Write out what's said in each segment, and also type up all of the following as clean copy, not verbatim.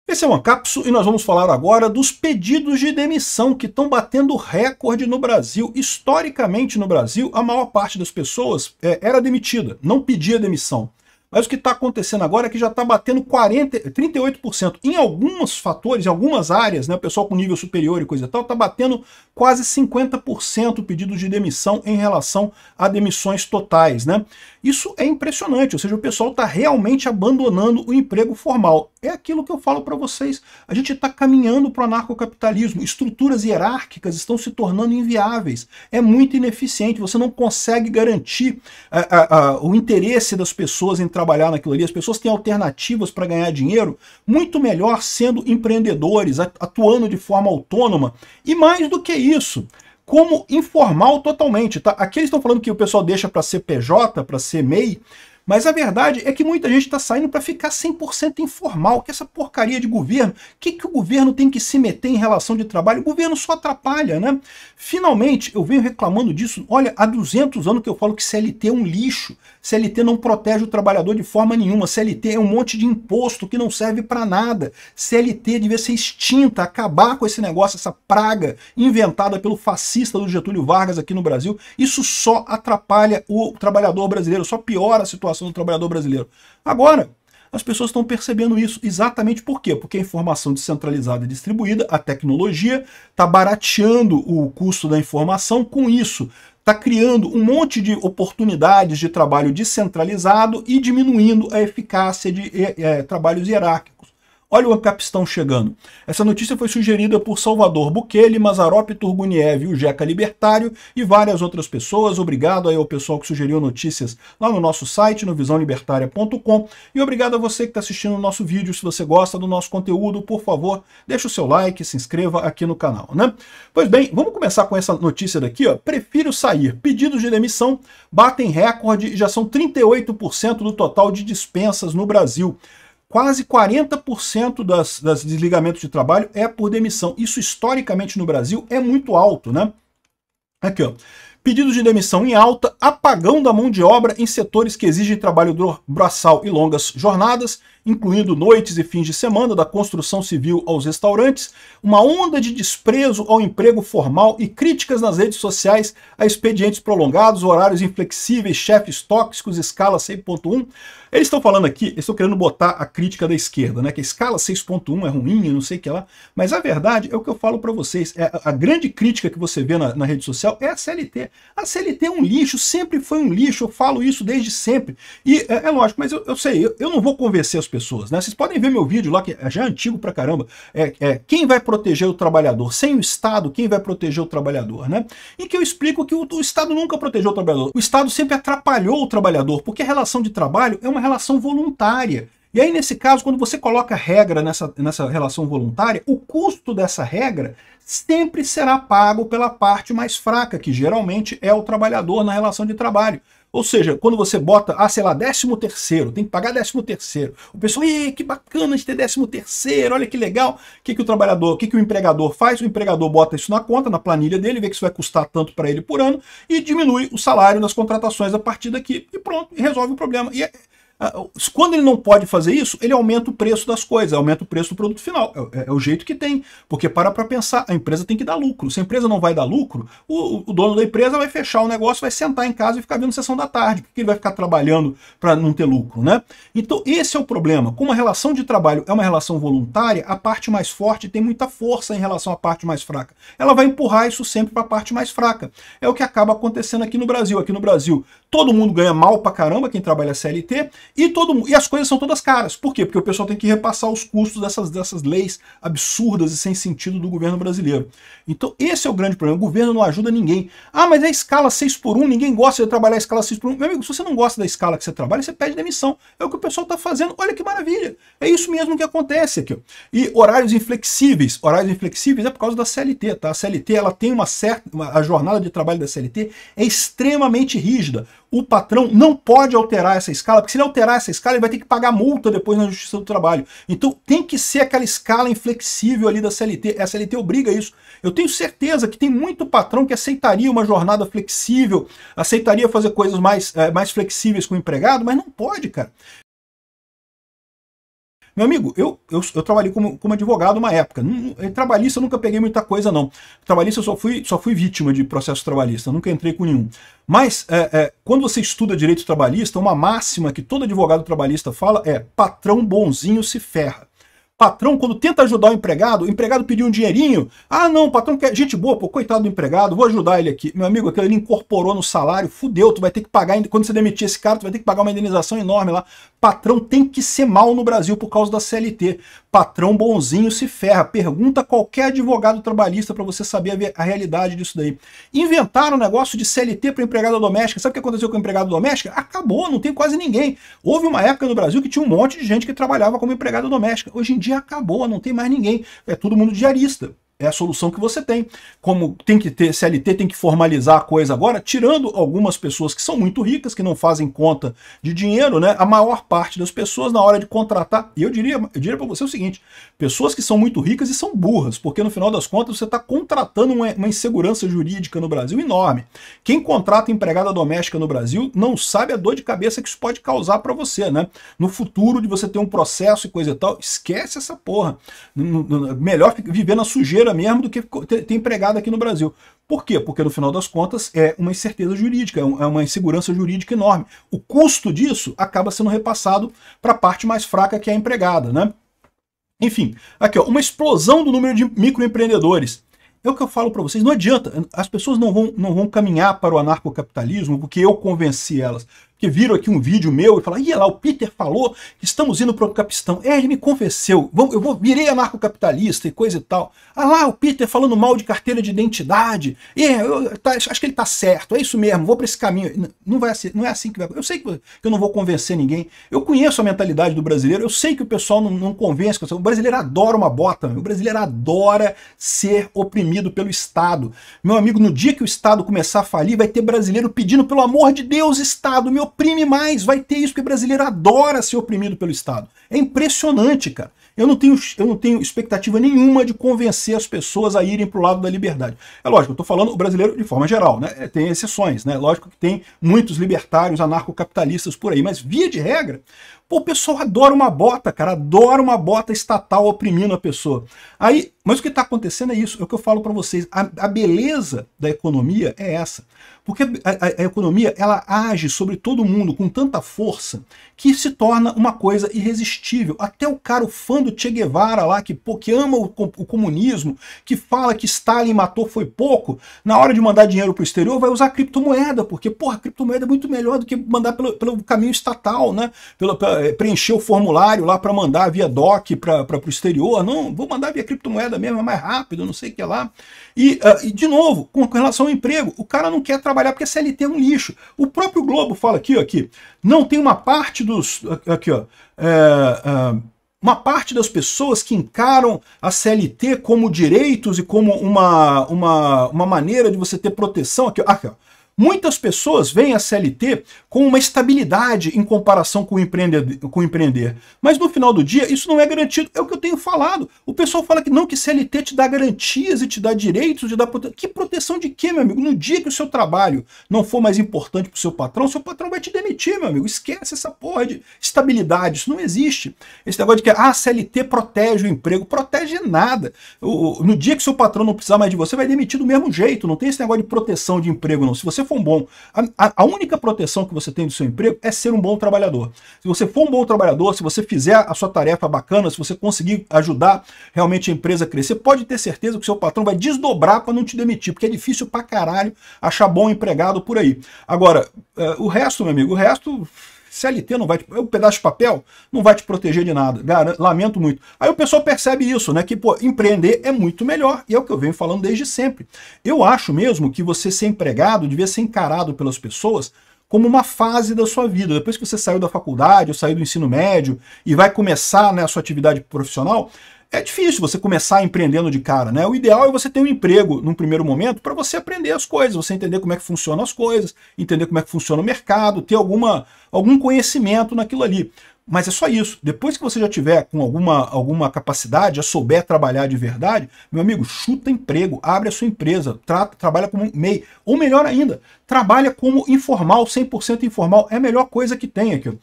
Esse é o Ancapsu e nós vamos falar agora dos pedidos de demissão que estão batendo recorde no Brasil. Historicamente no Brasil, a maior parte das pessoas era demitida, não pedia demissão. Mas o que está acontecendo agora é que já está batendo 38%. Em alguns fatores, em algumas áreas, né, o pessoal com nível superior e coisa e tal, está batendo quase 50% pedidos de demissão em relação a demissões totais, né? Isso é impressionante, ou seja, o pessoal está realmente abandonando o emprego formal. É aquilo que eu falo para vocês. A gente está caminhando para o anarcocapitalismo. Estruturas hierárquicas estão se tornando inviáveis. É muito ineficiente. Você não consegue garantir o interesse das pessoas em trabalhar naquilo ali. As pessoas têm alternativas para ganhar dinheiro muito melhor sendo empreendedores, atuando de forma autônoma. E mais do que isso, como informal totalmente, tá? Aqui eles estão falando que o pessoal deixa para ser PJ, para ser MEI, mas a verdade é que muita gente está saindo para ficar 100% informal, que essa porcaria de governo, o que o governo tem que se meter em relação de trabalho? O governo só atrapalha, né? Finalmente, eu venho reclamando disso, olha, há 200 anos que eu falo que CLT é um lixo, CLT não protege o trabalhador de forma nenhuma, CLT é um monte de imposto que não serve para nada, CLT devia ser extinta, acabar com esse negócio, essa praga inventada pelo fascista do Getúlio Vargas aqui no Brasil, isso só atrapalha o trabalhador brasileiro, só piora a situação do trabalhador brasileiro. Agora, as pessoas estão percebendo isso. Exatamente por quê? Porque a informação descentralizada e distribuída, a tecnologia, está barateando o custo da informação. Com isso, está criando um monte de oportunidades de trabalho descentralizado e diminuindo a eficácia de trabalhos hierárquicos. Olha o Ancapistão chegando. Essa notícia foi sugerida por Salvador Bukele, Mazarop Turguniev, o Jeca Libertário e várias outras pessoas. Obrigado aí ao pessoal que sugeriu notícias lá no nosso site, no visãolibertaria.com. E obrigado a você que está assistindo o nosso vídeo. Se você gosta do nosso conteúdo, por favor, deixa o seu like, se inscreva aqui no canal, né? Pois bem, vamos começar com essa notícia daqui, ó. Prefiro sair. Pedidos de demissão batem recorde e já são 38% do total de dispensas no Brasil. Quase 40% das desligamentos de trabalho é por demissão. Isso historicamente no Brasil é muito alto, né? Aqui, ó. Pedidos de demissão em alta, apagão da mão de obra em setores que exigem trabalho braçal e longas jornadas, incluindo noites e fins de semana, da construção civil aos restaurantes, uma onda de desprezo ao emprego formal e críticas nas redes sociais a expedientes prolongados, horários inflexíveis, chefes tóxicos, escala 6.1. Eles estão falando aqui, eles estão querendo botar a crítica da esquerda, né? Que a escala 6.1 é ruim, não sei o que lá, mas a verdade é o que eu falo para vocês, a grande crítica que você vê na rede social é a CLT. A CLT é um lixo, sempre foi um lixo, eu falo isso desde sempre. E é lógico, mas eu sei, eu não vou convencer as pessoas, né? Vocês podem ver meu vídeo lá, que é já antigo pra caramba, quem vai proteger o trabalhador? Sem o Estado, quem vai proteger o trabalhador, né? Em que eu explico que o Estado nunca protegeu o trabalhador. O Estado sempre atrapalhou o trabalhador, porque a relação de trabalho é uma relação voluntária. E aí, nesse caso, quando você coloca regra nessa relação voluntária, o custo dessa regra sempre será pago pela parte mais fraca, que geralmente é o trabalhador na relação de trabalho. Ou seja, quando você bota, sei lá, 13º, tem que pagar 13º. O pessoal, que bacana de ter 13º, olha que legal. O que o empregador faz? O empregador bota isso na conta, na planilha dele, vê que isso vai custar tanto para ele por ano e diminui o salário nas contratações a partir daqui. E pronto, e resolve o problema. E quando ele não pode fazer isso, ele aumenta o preço das coisas, aumenta o preço do produto final. É o jeito que tem. Porque para pensar, a empresa tem que dar lucro. Se a empresa não vai dar lucro, o dono da empresa vai fechar o negócio, vai sentar em casa e ficar vendo sessão da tarde, porque ele vai ficar trabalhando para não ter lucro, né? Então esse é o problema. Como a relação de trabalho é uma relação voluntária, a parte mais forte tem muita força em relação à parte mais fraca. Ela vai empurrar isso sempre para a parte mais fraca. É o que acaba acontecendo aqui no Brasil. Aqui no Brasil, todo mundo ganha mal pra caramba, quem trabalha CLT, e as coisas são todas caras. Por quê? Porque o pessoal tem que repassar os custos dessas leis absurdas e sem sentido do governo brasileiro. Então esse é o grande problema. O governo não ajuda ninguém. Mas a escala 6x1, ninguém gosta de trabalhar a escala 6x1. Meu amigo, se você não gosta da escala que você trabalha, você pede demissão. É o que o pessoal está fazendo. Olha que maravilha. É isso mesmo que acontece aqui. E horários inflexíveis. Horários inflexíveis é por causa da CLT, tá? A CLT, ela tem a jornada de trabalho da CLT é extremamente rígida. O patrão não pode alterar essa escala, porque se ele alterar essa escala, ele vai ter que pagar multa depois na Justiça do Trabalho. Então tem que ser aquela escala inflexível ali da CLT. A CLT obriga isso. Eu tenho certeza que tem muito patrão que aceitaria uma jornada flexível, aceitaria fazer coisas mais flexíveis com o empregado, mas não pode, cara. Meu amigo, eu trabalhei como advogado uma época. Trabalhista eu nunca peguei muita coisa, não. Trabalhista eu só fui vítima de processo trabalhista, nunca entrei com nenhum. Mas, quando você estuda direito trabalhista, uma máxima que todo advogado trabalhista fala é: patrão bonzinho se ferra. Patrão, quando tenta ajudar o empregado pediu um dinheirinho. Ah, não, o patrão quer gente boa, pô, coitado do empregado, vou ajudar ele aqui. Meu amigo, aquilo ele incorporou no salário, fudeu, tu vai ter que pagar, quando você demitir esse cara, tu vai ter que pagar uma indenização enorme lá. Patrão tem que ser mal no Brasil por causa da CLT. Patrão bonzinho se ferra. Pergunta qualquer advogado trabalhista para você saber a realidade disso daí. Inventaram o negócio de CLT para empregada doméstica. Sabe o que aconteceu com a empregada doméstica? Acabou, não tem quase ninguém. Houve uma época no Brasil que tinha um monte de gente que trabalhava como empregada doméstica. Hoje em dia acabou, não tem mais ninguém. É todo mundo diarista. É a solução que você tem. Como tem que ter CLT, tem que formalizar a coisa agora, tirando algumas pessoas que são muito ricas, que não fazem conta de dinheiro, né? A maior parte das pessoas, na hora de contratar, e eu diria para você o seguinte: pessoas que são muito ricas e são burras, porque no final das contas você está contratando uma insegurança jurídica no Brasil enorme. Quem contrata empregada doméstica no Brasil não sabe a dor de cabeça que isso pode causar para você, né? No futuro de você ter um processo e coisa e tal, esquece essa porra. Melhor viver na sujeira mesmo do que ter empregado aqui no Brasil. Por quê? Porque no final das contas é uma incerteza jurídica, é uma insegurança jurídica enorme. O custo disso acaba sendo repassado para a parte mais fraca, que é a empregada, né? Enfim, aqui ó, uma explosão do número de microempreendedores. É o que eu falo para vocês, não adianta, as pessoas não vão caminhar para o anarcocapitalismo porque eu convenci elas. Que viram aqui um vídeo meu e falaram: ia lá, o Peter falou que estamos indo para o capistão. Ele me convenceu, virei anarcocapitalista e coisa e tal. Ah lá, o Peter falando mal de carteira de identidade. Acho que ele está certo, é isso mesmo, vou para esse caminho. Não é assim que vai. Eu sei que eu não vou convencer ninguém. Eu conheço a mentalidade do brasileiro, eu sei que o pessoal não convence. O brasileiro adora uma bota, o brasileiro adora ser oprimido pelo Estado. Meu amigo, no dia que o Estado começar a falir, vai ter brasileiro pedindo: pelo amor de Deus, Estado, me oprime mais. Vai ter isso, porque o brasileiro adora ser oprimido pelo Estado. É impressionante, cara. Eu não tenho expectativa nenhuma de convencer as pessoas a irem para o lado da liberdade. É lógico, eu estou falando o brasileiro de forma geral, né? Tem exceções, né? Lógico que tem muitos libertários anarcocapitalistas por aí, mas via de regra, pô, o pessoal adora uma bota, cara, adora uma bota estatal oprimindo a pessoa. Aí, mas o que está acontecendo é isso, é o que eu falo para vocês. A beleza da economia é essa. Porque a economia, ela age sobre todo mundo com tanta força que se torna uma coisa irresistível. Até o cara, o fã do Che Guevara lá, que ama o comunismo, que fala que Stalin matou foi pouco, na hora de mandar dinheiro para o exterior vai usar criptomoeda, porque, porra, a criptomoeda é muito melhor do que mandar pelo caminho estatal, né? Preencher o formulário lá para mandar via DOC para o exterior. Não, vou mandar via criptomoeda mesmo, é mais rápido, não sei o que lá. E de novo, com relação ao emprego, o cara não quer trabalhar porque a CLT é um lixo. O próprio Globo fala aqui, não tem uma parte dos... Aqui, ó. Uma parte das pessoas que encaram a CLT como direitos e como uma maneira de você ter proteção. Aqui, ó. Muitas pessoas veem a CLT com uma estabilidade em comparação com o empreender. Mas no final do dia, isso não é garantido. É o que eu tenho falado. O pessoal fala que não, que CLT te dá garantias e te dá direitos, te dá proteção. Que proteção de quê, meu amigo? No dia que o seu trabalho não for mais importante para o seu patrão vai te demitir, meu amigo. Esquece essa porra de estabilidade. Isso não existe. Esse negócio de que a CLT protege o emprego. Protege nada. No dia que o seu patrão não precisar mais de você, vai demitir do mesmo jeito. Não tem esse negócio de proteção de emprego, não. Se você for um bom... A única proteção que você tem do seu emprego é ser um bom trabalhador. Se você for um bom trabalhador, se você fizer a sua tarefa bacana, se você conseguir ajudar realmente a empresa a crescer, pode ter certeza que o seu patrão vai desdobrar para não te demitir, porque é difícil pra caralho achar bom empregado por aí. Agora, o resto, meu amigo, o resto... CLT não vai te... Um pedaço de papel não vai te proteger de nada. Lamento muito. Aí o pessoal percebe isso, né? Que, pô, empreender é muito melhor. E é o que eu venho falando desde sempre. Eu acho mesmo que você ser empregado devia ser encarado pelas pessoas como uma fase da sua vida. Depois que você saiu da faculdade ou saiu do ensino médio e vai começar, né, a sua atividade profissional, é difícil você começar empreendendo de cara, né? O ideal é você ter um emprego num primeiro momento para você aprender as coisas, você entender como é que funcionam as coisas, entender como é que funciona o mercado, ter algum conhecimento naquilo ali. Mas é só isso. Depois que você já tiver com alguma capacidade, já souber trabalhar de verdade, meu amigo, chuta emprego, abre a sua empresa, trabalha como MEI. Ou melhor ainda, trabalha como informal, 100% informal. É a melhor coisa que tem aqui.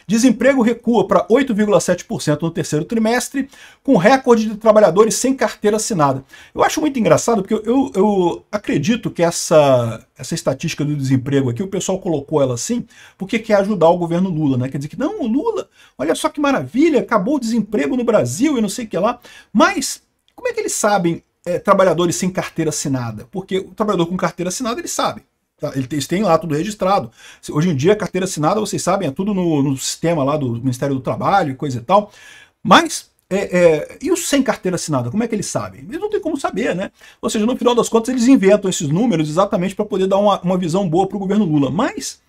Desemprego recua para 8,7% no terceiro trimestre, com recorde de trabalhadores sem carteira assinada. Eu acho muito engraçado, porque eu acredito que essa estatística do desemprego aqui, o pessoal colocou ela assim, porque quer ajudar o governo Lula, né? Quer dizer que, não, o Lula, olha só que maravilha, acabou o desemprego no Brasil e não sei o que lá. Mas, como é que eles sabem trabalhadores sem carteira assinada? Porque o trabalhador com carteira assinada, eles sabem. Eles têm lá tudo registrado. Hoje em dia, a carteira assinada, vocês sabem, é tudo no sistema lá do Ministério do Trabalho e coisa e tal. Mas, e os sem carteira assinada, como é que eles sabem? Eles não têm como saber, né? Ou seja, no final das contas, eles inventam esses números exatamente para poder dar uma visão boa para o governo Lula. Mas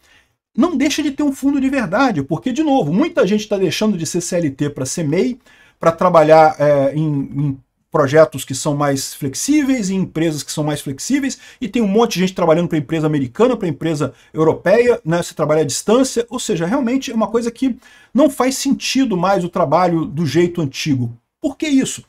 não deixa de ter um fundo de verdade, porque, de novo, muita gente está deixando de ser CLT para ser MEI, para trabalhar em projetos que são mais flexíveis, em empresas que são mais flexíveis, e tem um monte de gente trabalhando para empresa americana, para empresa europeia, né? Você trabalha à distância, ou seja, realmente é uma coisa que não faz sentido mais o trabalho do jeito antigo. Por que isso?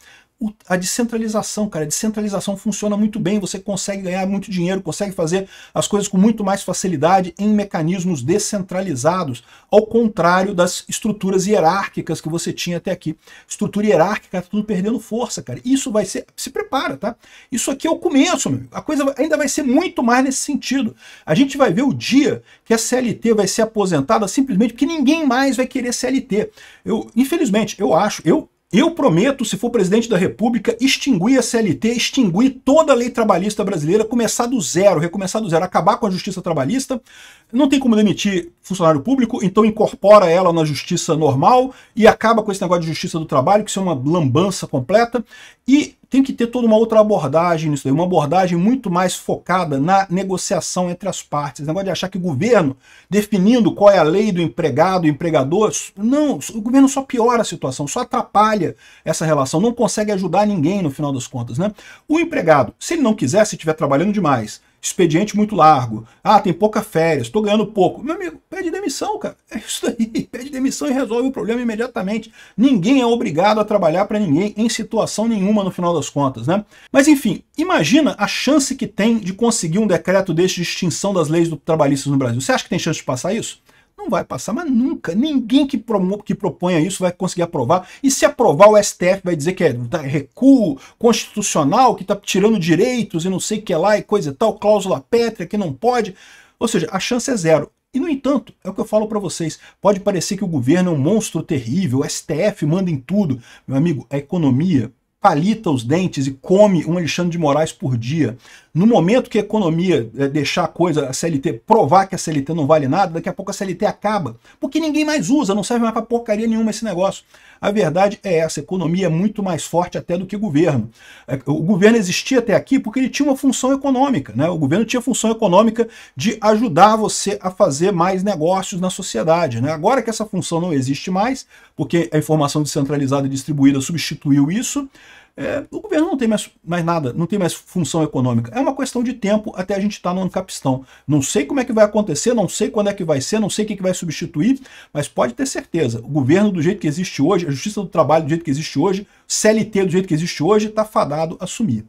A descentralização, cara, a descentralização funciona muito bem, você consegue ganhar muito dinheiro, consegue fazer as coisas com muito mais facilidade em mecanismos descentralizados, ao contrário das estruturas hierárquicas que você tinha até aqui. Estrutura hierárquica, tá tudo perdendo força, cara. Isso vai ser, se prepara, tá? Isso aqui é o começo, meu amigo. A coisa ainda vai ser muito mais nesse sentido. A gente vai ver o dia que a CLT vai ser aposentada simplesmente porque ninguém mais vai querer CLT. Infelizmente, eu prometo, se for presidente da República, extinguir a CLT, extinguir toda a lei trabalhista brasileira, começar do zero, recomeçar do zero, acabar com a justiça trabalhista. Não tem como demitir funcionário público, então incorpora ela na justiça normal e acaba com esse negócio de justiça do trabalho, que isso é uma lambança completa. E tem que ter toda uma outra abordagem nisso daí, uma abordagem muito mais focada na negociação entre as partes. O negócio de achar que o governo, definindo qual é a lei do empregado e empregador, não, o governo só piora a situação, só atrapalha essa relação, não consegue ajudar ninguém no final das contas, né? O empregado, se ele não quiser, se estiver trabalhando demais, expediente muito largo, tem pouca férias, estou ganhando pouco. Meu amigo, pede demissão, cara. É isso aí, pede demissão e resolve o problema imediatamente. Ninguém é obrigado a trabalhar para ninguém em situação nenhuma no final das contas, né? Mas enfim, imagina a chance que tem de conseguir um decreto desse de extinção das leis trabalhistas no Brasil. Você acha que tem chance de passar isso? Não vai passar, mas nunca. Ninguém que proponha isso vai conseguir aprovar. E se aprovar, o STF vai dizer que é recuo constitucional, que está tirando direitos e não sei o que lá e coisa e tal, cláusula pétrea, que não pode. Ou seja, a chance é zero. E, no entanto, é o que eu falo para vocês, pode parecer que o governo é um monstro terrível, o STF manda em tudo. Meu amigo, a economia palita os dentes e come um Alexandre de Moraes por dia. No momento que a economia deixar a coisa, a CLT, provar que a CLT não vale nada, daqui a pouco a CLT acaba. Porque ninguém mais usa, não serve mais para porcaria nenhuma esse negócio. A verdade é essa, a economia é muito mais forte até do que o governo. O governo existia até aqui porque ele tinha uma função econômica, né? O governo tinha a função econômica de ajudar você a fazer mais negócios na sociedade, né? Agora que essa função não existe mais, porque a informação descentralizada e distribuída substituiu isso, o governo não tem mais nada, não tem mais função econômica. É uma questão de tempo até a gente estar no Ancapistão. Não sei como é que vai acontecer, não sei quando é que vai ser, não sei o que vai substituir, mas pode ter certeza, o governo do jeito que existe hoje, a justiça do trabalho do jeito que existe hoje, CLT do jeito que existe hoje, está fadado a sumir.